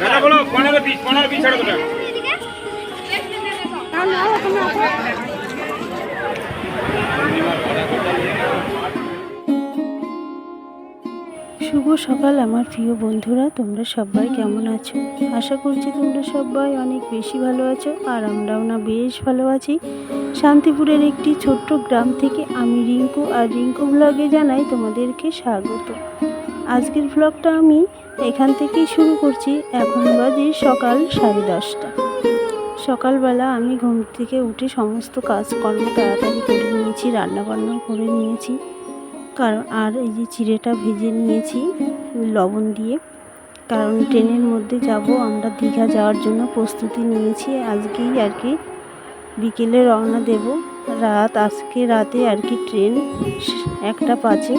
দাদা বলো 15 piece 15 piece 8 টাকা। শুভ সকাল আমার প্রিয় বন্ধুরা, তোমরা সবাই কেমন আছো? আশা করছি তোমরা সবাই অনেক বেশি ভালো আছো, আর আমরাও না বেশ ভালো আছি। শান্তিপুরের একটি ছোট্ট গ্রাম থেকে আমি রিঙ্কু, আর রিঙ্কু ব্লগে জানাই তোমাদেরকে স্বাগত। আজকের ব্লগটা আমি এখান থেকেই শুরু করছি। এখন বাজে সকাল 10:30। সকালবেলা আমি ঘুম থেকে উঠে সমস্ত কাজকর্ম তাড়াতাড়ি করে নিয়েছি, রান্নাবান্না করে নিয়েছি। আর এই যে চিড়েটা ভেজে নিয়েছি লবণ দিয়ে, কারণ ট্রেনের মধ্যে যাব আমরা, দীঘা যাওয়ার জন্য প্রস্তুতি নিয়েছি। আজকেই আর কি বিকেলে রওনা দেব। আজকে রাতে আর কি ট্রেন 1:05।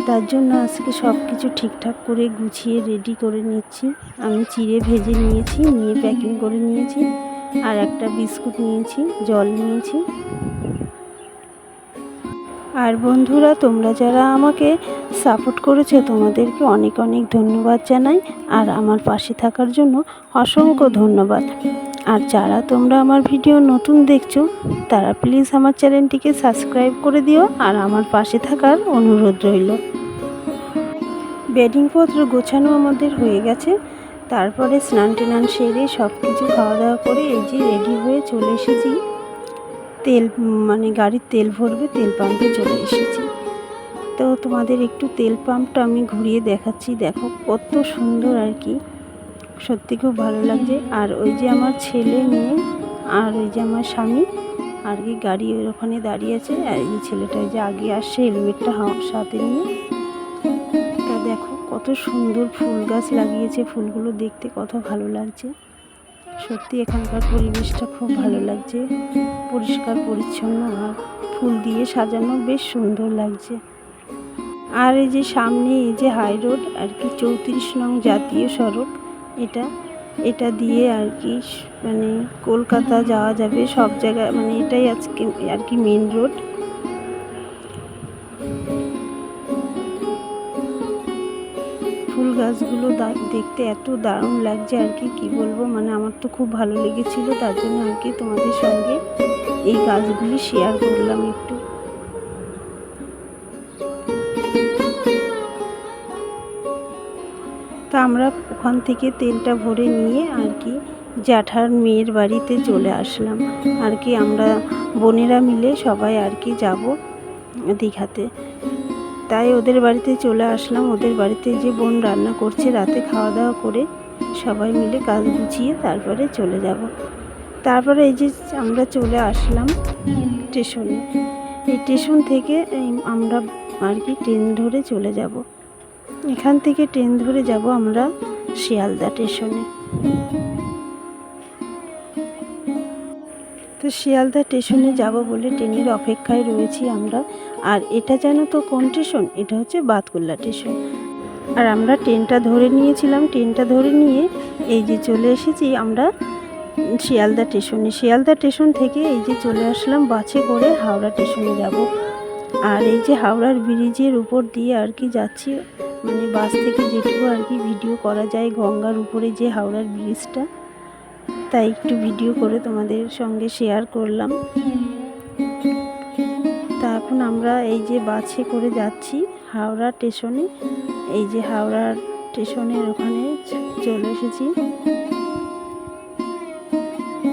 তার জন্য আজকে সব কিছু ঠিকঠাক করে গুছিয়ে রেডি করে নিচ্ছি। আমি চিড়ে ভেজে নিয়েছি, নিয়ে প্যাকিং করে নিয়েছি, আর একটা বিস্কুট নিয়েছি, জল নিয়েছি। আর বন্ধুরা, তোমরা যারা আমাকে সাপোর্ট করেছো তোমাদেরকে অনেক অনেক ধন্যবাদ জানাই, আর আমার পাশে থাকার জন্য অসংখ্য ধন্যবাদ। আর যারা তোমরা আমার ভিডিও নতুন দেখছো তারা প্লিজ আমার চ্যানেলটিকে সাবস্ক্রাইব করে দিও, আর আমার পাশে থাকার অনুরোধ রইল। বেডিংপত্র গোছানো আমাদের হয়ে গেছে। তারপরে স্নান টান সেরে সব কিছু খাওয়া দাওয়া করে এই যে রেডি হয়ে চলে এসেছি। গাড়ির তেল ভরবে, তেল পাম্পে চলে এসেছি। তো তোমাদের একটু তেল পাম্পটা আমি ঘুরিয়ে দেখাচ্ছি। দেখো কত সুন্দর আর কি, সত্যি খুব ভালো লাগছে। আর ওই যে আমার ছেলে মেয়ে আর ওই যে আমার স্বামী আর কি গাড়ি ওখানে দাঁড়িয়ে আছে। আর এই ছেলেটা যে আগে আসছে হেলমেটটা সাথে নিয়ে। তা দেখো কত সুন্দর ফুল গাছ লাগিয়েছে, ফুলগুলো দেখতে কত ভালো লাগছে। সত্যি এখানকার পরিবেশটা খুব ভালো লাগছে, পরিষ্কার পরিচ্ছন্ন, আর ফুল দিয়ে সাজানো, বেশ সুন্দর লাগছে। আর এই যে সামনে এই যে হাই রোড আর কি 34 নং জাতীয় সড়ক, এটা দিয়ে আর কি কলকাতা যাওয়া যাবে সব জায়গায়, এটাই আজকে আর কি মেন রোড। ফুল গাছগুলো দেখতে এত দারুণ লাগছে আর কি বলবো, আমার তো খুব ভালো লেগেছিল। তার জন্য আর কি তোমাদের সঙ্গে এই গাছগুলি শেয়ার করলাম একটু। তা আমরা ওখান থেকে তেলটা ভরে নিয়ে আর কি জ্যাঠার মেয়ের বাড়িতে চলে আসলাম। আর কি আমরা বোনেরা মিলে সবাই আর কি যাব দীঘাতে, তাই ওদের বাড়িতে চলে আসলাম। ওদের বাড়িতে যে বোন রান্না করছে, রাতে খাওয়া দাওয়া করে সবাই মিলে কাজ গুছিয়ে তারপরে চলে যাব। তারপরে এই যে আমরা চলে আসলাম স্টেশনে। এই স্টেশন থেকে আমরা আর কি ট্রেন ধরে চলে যাব। এখান থেকে ট্রেন ধরে যাব আমরা শিয়ালদা স্টেশনে। তো শিয়ালদা স্টেশনে যাব বলে ট্রেনের অপেক্ষায় রয়েছি আমরা। আর এটা জানো তো কোন স্টেশন? এটা হচ্ছে বাতকুল্লা স্টেশন। আর আমরা ট্রেনটা ধরে নিয়েছিলাম, ট্রেনটা ধরে নিয়ে এই যে চলে এসেছি আমরা শিয়ালদা স্টেশনে। শিয়ালদা স্টেশন থেকে এই যে চলে আসলাম বাসে করে হাওড়া স্টেশনে যাব। আর এই যে হাওড়ার ব্রিজের উপর দিয়ে আর কি যাচ্ছি, বাস থেকে যেটুকু আর কি ভিডিও করা যায়, গঙ্গার উপরে যে হাওড়ার ব্রিজটা, তাই একটু ভিডিও করে তোমাদের সঙ্গে শেয়ার করলাম। তা এখন আমরা এই যে বাসে করে যাচ্ছি হাওড়া স্টেশনে। এই যে হাওড়া স্টেশনের ওখানে চলে এসেছি।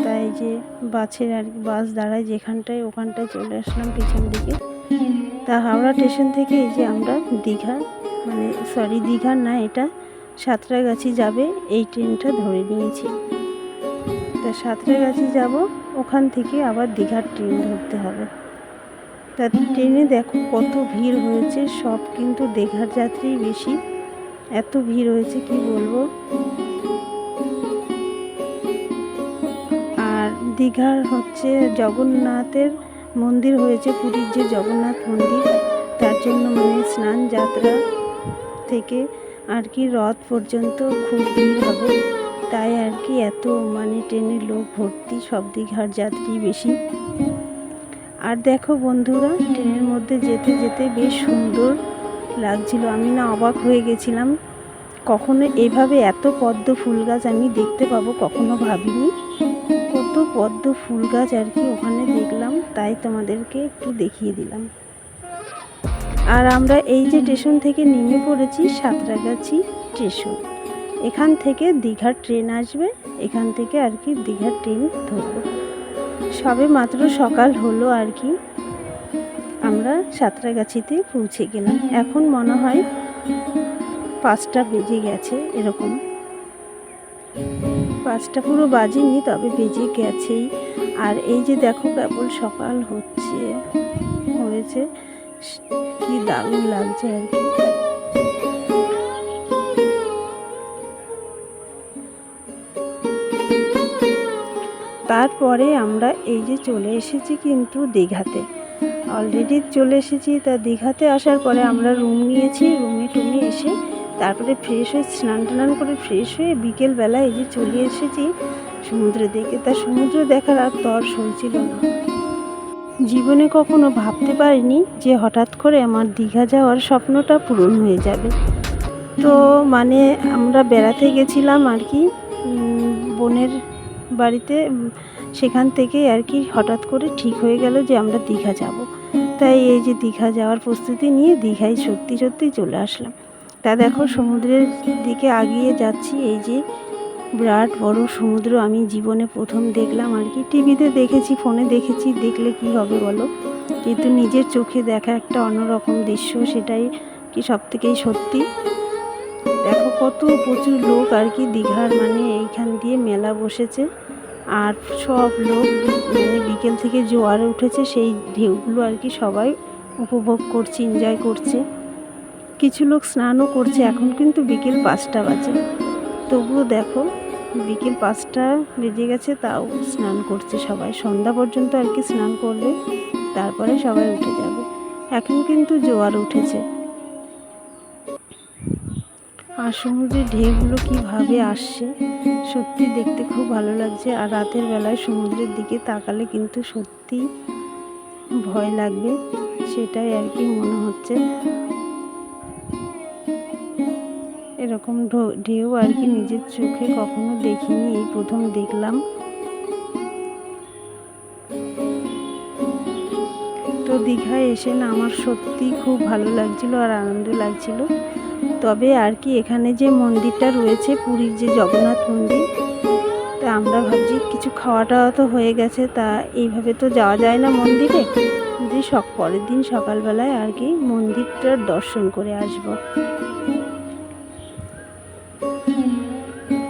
তাই যে বাসের আর বাস দাঁড়ায় যেখানটায়, ওখানটায় চলে আসলাম পেছন দিকে। তা হাওড়া স্টেশন থেকে এই যে আমরা দীঘা না, এটা সাঁতরাগাছি যাবে এই ট্রেনটা ধরে নিয়েছি। তা সাঁতরাগাছি যাব, ওখান থেকে আবার দীঘার ট্রেন ধরতে হবে। তা ট্রেনে দেখো কত ভিড় হয়েছে, সব কিন্তু দীঘার যাত্রী বেশি, এত ভিড় হয়েছে কি বলবো। আর দীঘার হচ্ছে জগন্নাথের মন্দির হয়েছে, পুরীর যে জগন্নাথ মন্দির, তার জন্য স্নান যাত্রা থেকে আর কি রথ পর্যন্ত খুব ভিড় হবে। তাই আর কি এত ট্রেনের লোক ভর্তি, সব দীঘার যাত্রী বেশি। আর দেখো বন্ধুরা, ট্রেনের মধ্যে যেতে যেতে বেশ সুন্দর লাগছিল। আমি না অবাক হয়ে গেছিলাম কখনো এভাবে এত পদ্ম ফুল গাছ আমি দেখতে পাবো কখনো ভাবিনি। কত পদ্ম ফুল গাছ আর কি ওখানে দেখলাম, তাই তোমাদেরকে একটু দেখিয়ে দিলাম। আর আমরা এই যে স্টেশন থেকে নেমে পড়েছি সাঁতরাগাছি স্টেশন। এখান থেকে দীঘার ট্রেন আসবে, এখান থেকে আর কি দীঘার ট্রেন ধরবো। সবে মাত্র সকাল হলো আর কি, আমরা সাঁতরাগাছিতে পৌঁছে গেলাম। এখন মনে হয় 5টা বেজে গেছে, এরকম 5টা পুরো বাজেনি, তবে বেজে গেছেই। আর এই যে দেখো কেবল সকাল হয়েছে, কি দারুণ লাগছে আর কি। তারপরে আমরা এই যে চলে এসেছি কিন্তু দীঘাতে, অলরেডি চলে এসেছি। তা দীঘাতে আসার পরে আমরা রুম নিয়েছি, রুমে এসে তারপরে ফ্রেশ হয়ে স্নান টান করে ফ্রেশ হয়ে বিকেলবেলা এই যে চলে এসেছি সমুদ্র দেখে। তা সমুদ্র দেখার আর তর সইছিল না। জীবনে কখনো ভাবতে পারিনি যে হঠাৎ করে আমার দীঘা যাওয়ার স্বপ্নটা পূরণ হয়ে যাবে। তো মানে আমরা বেড়াতে গেছিলাম আর কি বোনের বাড়িতে, সেখান থেকে আর কি হঠাৎ করে ঠিক হয়ে গেল যে আমরা দীঘা যাব। তাই এই যে দীঘা যাওয়ার প্রস্তুতি নিয়ে দীঘায় সত্যি চলে আসলাম। তা দেখো সমুদ্রের দিকে আগিয়ে যাচ্ছি। এই যে বিরাট বড় সমুদ্র, আমি জীবনে প্রথম দেখলাম আর কি। টিভিতে দেখেছি, ফোনে দেখেছি, দেখলে কি হবে বলো, কিন্তু নিজের চোখে দেখা একটা অন্যরকম দৃশ্য, সেটাই কি সব থেকেই সত্যি। দেখো প্রচুর লোক আর কি দীঘার, মানে এইখান দিয়ে মেলা বসেছে, আর সব লোক মানে বিকেল থেকে জোয়ার উঠেছে, সেই ঢেউগুলো আর কি সবাই উপভোগ করছে, এনজয় করছে। কিছু লোক স্নানও করছে। এখন কিন্তু বিকেল 5টা বাজে, তবুও দেখো বিকেল 5টা বেজে গেছে, তাও স্নান করছে সবাই। সন্ধ্যা পর্যন্ত আর কি স্নান করবে, তারপরে সবাই উঠে যাবে। এখন কিন্তু জোয়ার উঠেছে, আর সমুদ্রের ঢেউগুলো কীভাবে আসছে সত্যি দেখতে খুব ভালো লাগছে। আর রাতের বেলায় সমুদ্রের দিকে তাকালে কিন্তু সত্যি ভয় লাগবে, সেটাই আর কি মনে হচ্ছে। এরকম ঢেউ আর কি নিজের চোখে কখনো দেখিনি, এই প্রথম দেখলাম। তো দীঘায় এসে না আমার সত্যি খুব ভালো লাগছিল আর আনন্দ লাগছিল। তবে আর কি এখানে যে মন্দিরটা রয়েছে, পুরীর যে জগন্নাথ মন্দির, তা আমরা ভাবছি কিছু খাওয়া টাওয়া তো হয়ে গেছে, তা এইভাবে তো যাওয়া যায় না মন্দিরে, যদি পরের দিন সকালবেলায় আর কি মন্দিরটার দর্শন করে আসব।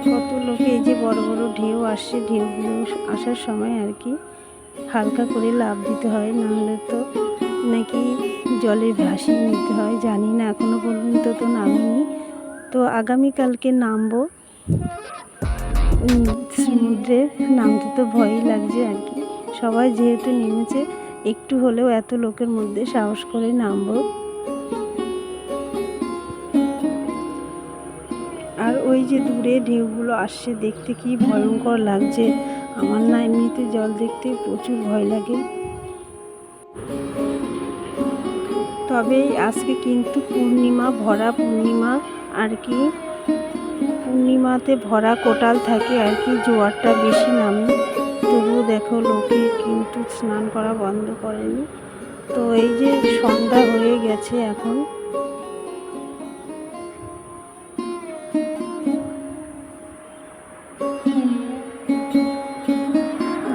কত লোকে এই যে বড় বড় ঢেউ আসছে, ঢেউগুলো আসার সময় আর কি হালকা করে লাফ দিতে হয়, নাহলে তো নাকি জলে ভাসিয়ে নিতে হয়। জানি না, এখনো পর্যন্ত তো নামিনি। তো আগামীকালকে নামবো সমুদ্রে। নামতে তো ভয়ই লাগছে আর কি, সবাই যেহেতু নেমেছে, একটু হলেও এত লোকের মধ্যে সাহস করে নামবো। আর ওই যে দূরে ঢেউগুলো আসছে, দেখতে কি ভয়ঙ্কর লাগছে। আমার না এমনিতে জল দেখতে প্রচুর ভয় লাগে। তবে আজকে কিন্তু পূর্ণিমা, ভরা পূর্ণিমা আর কি, পূর্ণিমাতে ভরা কোটাল থাকে আর কি, জোয়ারটা বেশি নামে। তবুও দেখো লোকে কিন্তু স্নান করা বন্ধ করেনি। তো এই যে সন্ধ্যা হয়ে গেছে এখন,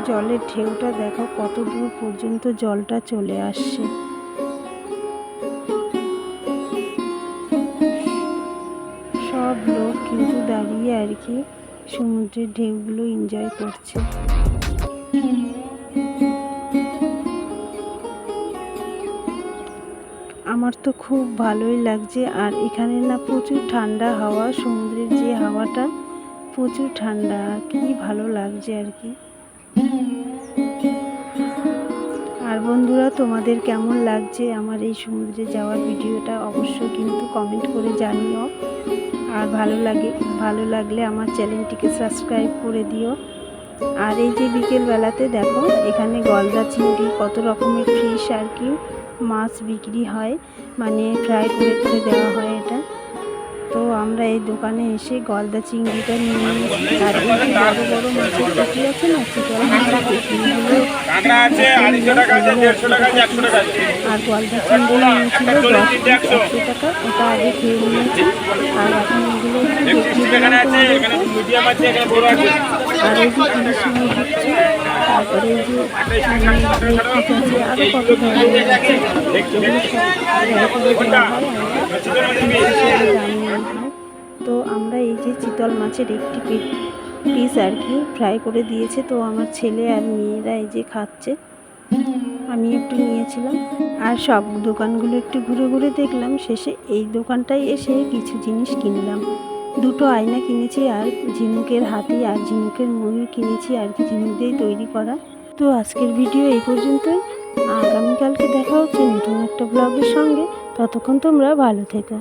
জলের ঢেউটা দেখো কত দূর পর্যন্ত জলটা চলে আসছে। সব লোক কিন্তু দাঁড়িয়ে আর কি সমুদ্রের ঢেউগুলো এনজয় করছে। আমার তো খুব ভালোই লাগছে। আর এখানে না প্রচুর ঠান্ডা হাওয়া, সমুদ্রের যে হাওয়াটা প্রচুর ঠান্ডা, কি ভালো লাগছে আর কি। আর বন্ধুরা, তোমাদের কেমন লাগছে আমার এই সমুদ্রে যাওয়ার ভিডিওটা অবশ্যই কিন্তু কমেন্ট করে জানিও। আর ভালো লাগলে আমার চ্যানেলটিকে সাবস্ক্রাইব করে দিও। আর এই যে বিকেলবেলাতে দেখো এখানে গলদা চিংড়ি, কত রকমের ফিশ আর কি মাছ বিক্রি হয়, মানে ফ্রাই করে দেওয়া হয় এটা। তো আমরা এই দোকানে এসে গলদা চিংড়িটা নিয়ে নিয়েছি। আর এই যে বড় বড় মাছের পেটি আছে না, চিতল মাছের পেটিগুলো কাঁকড়া আছে 250 টাকা আছে, 150 টাকা আছে, 100 টাকা আছে। আর গলদা চিংড়ি নিয়েছিল 10 টাকা, ওটা আগে খেয়ে নিয়েছি। আর এখন এগুলো একটু দেখিয়ে দিলাম এখানে আছে, এখানে তোমাদেরকে। মিডিয়াম আছে, এখানে বড় আছে। আর এই যে ইলিশ মাছ দিচ্ছে, তারপরে এই যে লেগ পিস আছে, আরও কত ধরনের আছে। এগুলো সব ঘরে করে দেওয়া হয়, দামি হয়। তো আমরা এই যে চিতল মাছের একটি পিস আর কি ফ্রাই করে দিয়েছে। তো আমার ছেলে আর মেয়েরা এই যে খাচ্ছে, আমি একটু নিয়েছিলাম। আর সব দোকানগুলো একটু ঘুরে ঘুরে দেখলাম, শেষে এই দোকানটায় এসে কিছু জিনিস কিনলাম। দুটো আয়না কিনেছি, আর ঝিনুকের হাতি আর ঝিনুকের ময়ূর কিনেছি আর কি, ঝিনুক দিয়েই তৈরি করা। তো আজকের ভিডিও এই পর্যন্তই। আগামীকালকে দেখা হচ্ছে নতুন একটা ব্লগের সঙ্গে। ততক্ষণ তোমরা ভালো থেকো।